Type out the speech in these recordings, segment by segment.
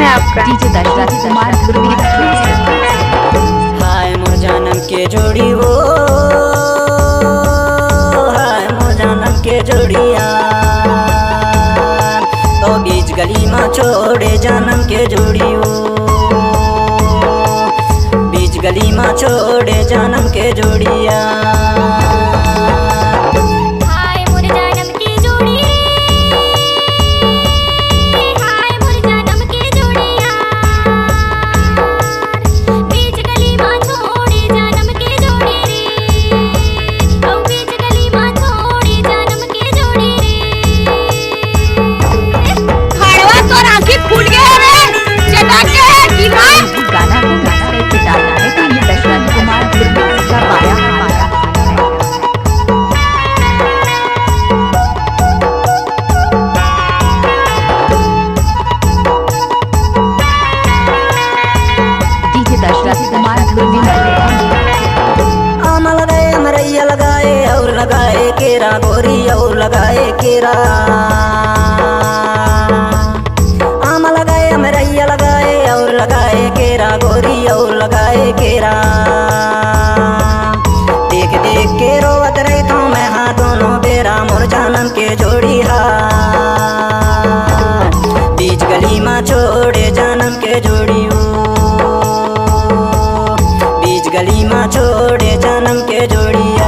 आपका डीजे दशरथ कुमार हाय मोर जानम के जोड़ी वो, हाय मोर जानम के जोड़िया ओ बीच गली में छोड़े जानम के जोड़ी वो, बीच गली में छोड़े जानम के जोड़िया। गाना को गाना पे डालना है तो ये दशरथ कुमार का पाया डीजे दशरथ कुमार आम लगाए मरैया लगाए और लगाए केरा गोरी और लगाए केरा, आम लगाए मरैया लगाए और लगाए केरा गोरी और लगाए केरा। देख देख के रोवत रही तो मैं हाँ दोनों बेरा मोर जानम के जोड़ी हा, बीच गली में छोड़े जानम के जोड़ी हो, बीच गली में छोड़े जानम के जोड़िया।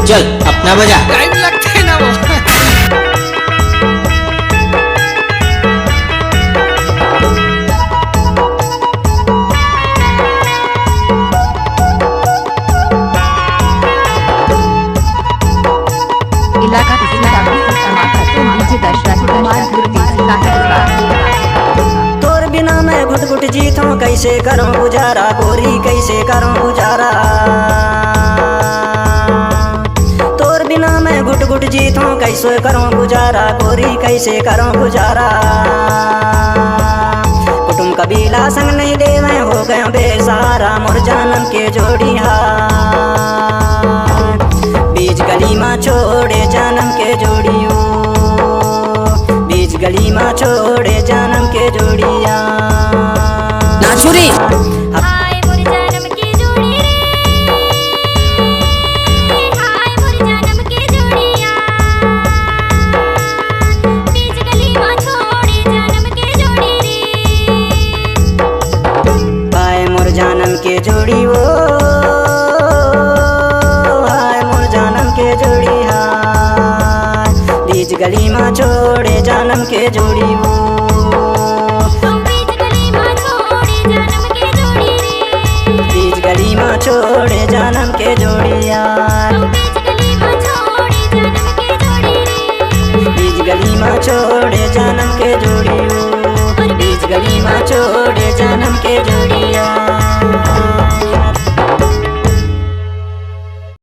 चल अपना बजा। टाइम लगते ना वो। इलाका डीजे दशरथ कुमार तोर बिना मैं घुट घुट जीतूं कैसे करूं गुजारा गोरी कैसे करूं गुजारा, बिना मैं घुट घुट जीतूं कैसे करूं गुजारा गोरी कैसे करूं गुजारा। कुटुम कबीला संग नहीं दे मैं हो गया बेसहारा मोर जानम के जोड़ी हा, बीच गली में छोड़े जानम के जोड़ी हो, बीच गली में छोड़े जानम के जोड़िया। नाचुरी जानम के जोड़ी वो, हाय मोर जानम के जोड़ी हाय, बीच गली में छोड़े जानम के जोड़ी वो, बीच गली में छोड़े जानम के जोड़िया, बीच गली में छोड़े जानम के जोड़ी वो, बीच गली में छोड़े जानम के जोड़ी।